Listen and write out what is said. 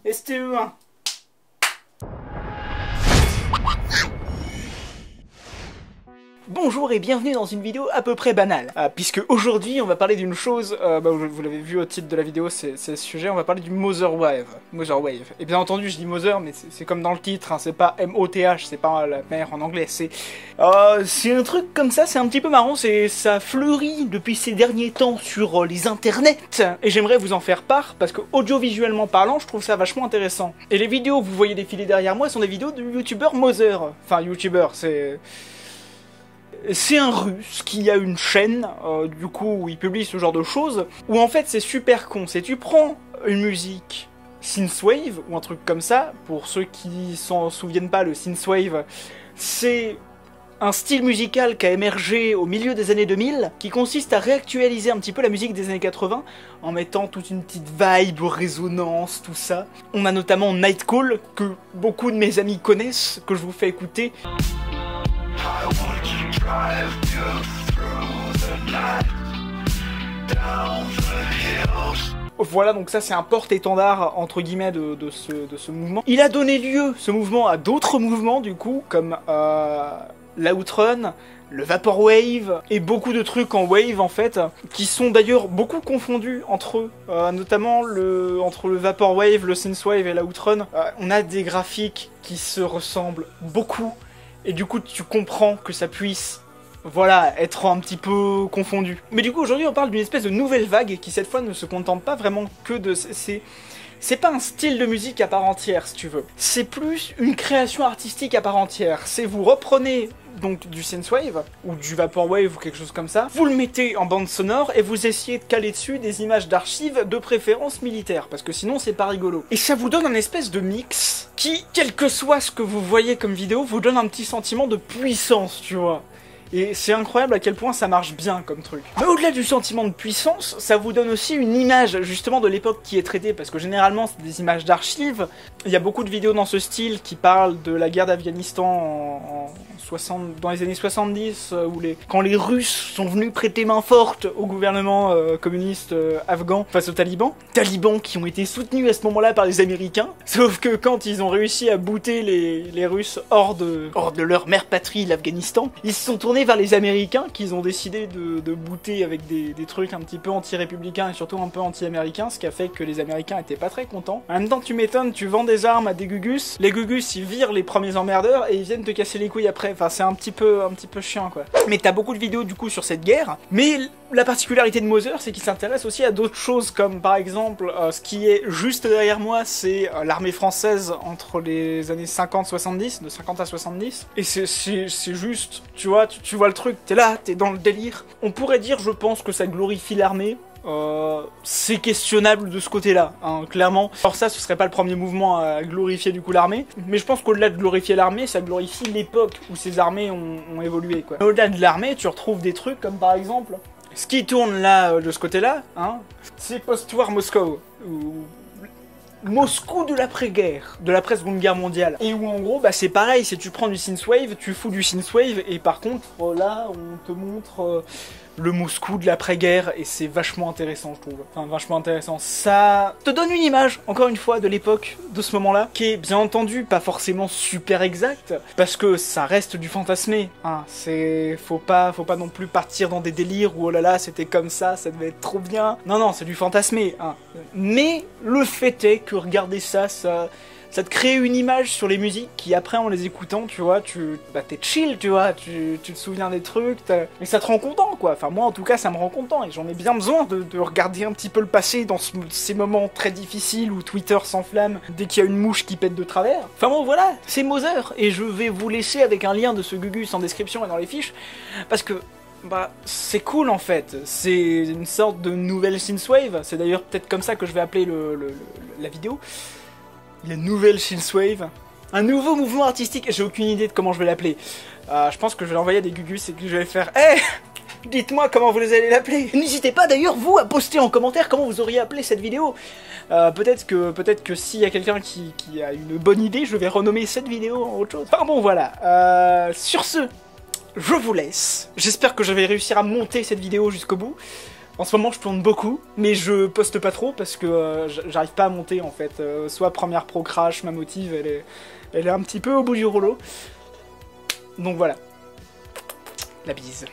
STE1. Bonjour et bienvenue dans une vidéo à peu près banale, puisque aujourd'hui on va parler d'une chose, vous l'avez vu au titre de la vidéo, c'est le sujet, on va parler du Motherwave. Et bien entendu je dis Mother, mais c'est comme dans le titre, hein, c'est pas M-O-T-H, c'est pas la mère en anglais, c'est un truc comme ça, c'est un petit peu marrant, ça fleurit depuis ces derniers temps sur les internets, et j'aimerais vous en faire part, parce que audiovisuellement parlant, je trouve ça vachement intéressant. Et les vidéos que vous voyez défiler derrière moi sont des vidéos de youtubeur Mother, enfin youtubeur, c'est un russe qui a une chaîne, du coup, où il publie ce genre de choses, où en fait c'est super con, c'est tu prends une musique synthwave, ou un truc comme ça, pour ceux qui s'en souviennent pas, le synthwave, c'est un style musical qui a émergé au milieu des années 2000, qui consiste à réactualiser un petit peu la musique des années 80, en mettant toute une petite vibe, résonance, tout ça. On a notamment Nightcall, que beaucoup de mes amis connaissent, que je vous fais écouter. Voilà, donc ça c'est un porte-étendard entre guillemets de ce mouvement. Il a donné lieu, ce mouvement, à d'autres mouvements du coup, comme l'Outrun, le Vaporwave, et beaucoup de trucs en wave en fait, qui sont d'ailleurs beaucoup confondus entre eux, notamment entre le Vaporwave, le Synthwave et l'Outrun. On a des graphiques qui se ressemblent beaucoup, et du coup tu comprends que ça puisse, voilà, être un petit peu confondu. Mais du coup aujourd'hui on parle d'une espèce de nouvelle vague qui cette fois ne se contente pas vraiment que de... C'est pas un style de musique à part entière si tu veux. C'est plus une création artistique à part entière. C'est vous reprenez donc du synthwave ou du vaporwave ou quelque chose comme ça, vous le mettez en bande sonore et vous essayez de caler dessus des images d'archives de préférence militaire, parce que sinon c'est pas rigolo. Et ça vous donne un espèce de mix qui, quel que soit ce que vous voyez comme vidéo, vous donne un petit sentiment de puissance, tu vois. Et c'est incroyable à quel point ça marche bien comme truc. Mais au-delà du sentiment de puissance, ça vous donne aussi une image justement de l'époque qui est traitée, parce que généralement c'est des images d'archives. Il y a beaucoup de vidéos dans ce style qui parlent de la guerre d'Afghanistan dans les années 70, quand les Russes sont venus prêter main forte au gouvernement communiste afghan face aux talibans. Talibans qui ont été soutenus à ce moment-là par les Américains, sauf que quand ils ont réussi à booter les Russes hors de leur mère patrie, l'Afghanistan, ils se sont tournés vers les Américains qu'ils ont décidé de booter avec des trucs un petit peu anti-républicains et surtout un peu anti-américains, ce qui a fait que les Américains étaient pas très contents. En même temps, tu m'étonnes, tu vends des armes à des gugus, les gugus ils virent les premiers emmerdeurs et ils viennent te casser les couilles après. Enfin, c'est un petit peu chiant quoi. Mais t'as beaucoup de vidéos du coup sur cette guerre, mais la particularité de Mother, c'est qu'il s'intéresse aussi à d'autres choses, comme par exemple, ce qui est juste derrière moi, c'est l'armée française entre les années 50-70, de 50 à 70, et c'est juste, tu vois, tu vois le truc, t'es là, t'es dans le délire. On pourrait dire, je pense, que ça glorifie l'armée. C'est questionnable de ce côté-là, hein, clairement. Alors ça, ce serait pas le premier mouvement à glorifier du coup l'armée, mais je pense qu'au-delà de glorifier l'armée, ça glorifie l'époque où ces armées ont évolué, quoi. Au-delà de l'armée, tu retrouves des trucs comme par exemple, ce qui tourne là, de ce côté-là, hein, c'est Post-War Moscow, ou Moscou de l'après-guerre, de l'après-seconde guerre mondiale. Et où en gros, bah c'est pareil, si tu prends du synthwave, tu fous du synthwave, et par contre, là, on te montre le Moscou de l'après-guerre, et c'est vachement intéressant, je trouve. Enfin, vachement intéressant. Ça te donne une image, encore une fois, de l'époque, de ce moment-là, qui est, bien entendu, pas forcément super exacte, parce que ça reste du fantasmé, hein. Faut pas non plus partir dans des délires où, oh là là, c'était comme ça devait être trop bien. Non, non, c'est du fantasmé, hein. Mais, le fait est que, regarder ça te crée une image sur les musiques qui après en les écoutant, tu vois, t'es chill, tu vois, tu te souviens des trucs, et ça te rend content quoi. Enfin moi en tout cas ça me rend content et j'en ai bien besoin de regarder un petit peu le passé dans ces moments très difficiles où Twitter s'enflamme dès qu'il y a une mouche qui pète de travers. Enfin bon voilà, c'est Mother et je vais vous laisser avec un lien de ce Gugus en description et dans les fiches parce que bah, c'est cool en fait, c'est une sorte de nouvelle synthwave, c'est d'ailleurs peut-être comme ça que je vais appeler la vidéo. La nouvelle synthwave, un nouveau mouvement artistique, j'ai aucune idée de comment je vais l'appeler. Je pense que je vais l'envoyer à des gugus et que je vais faire « Hey, dites-moi comment vous allez l'appeler !» N'hésitez pas d'ailleurs vous à poster en commentaire comment vous auriez appelé cette vidéo. Peut-être que s'il y a quelqu'un qui a une bonne idée, je vais renommer cette vidéo en autre chose. Enfin bon voilà, sur ce, je vous laisse. J'espère que je vais réussir à monter cette vidéo jusqu'au bout. En ce moment je tourne beaucoup, mais je poste pas trop parce que j'arrive pas à monter en fait. Soit Premiere Pro crash, ma motive elle est un petit peu au bout du rouleau. Donc voilà. La bise.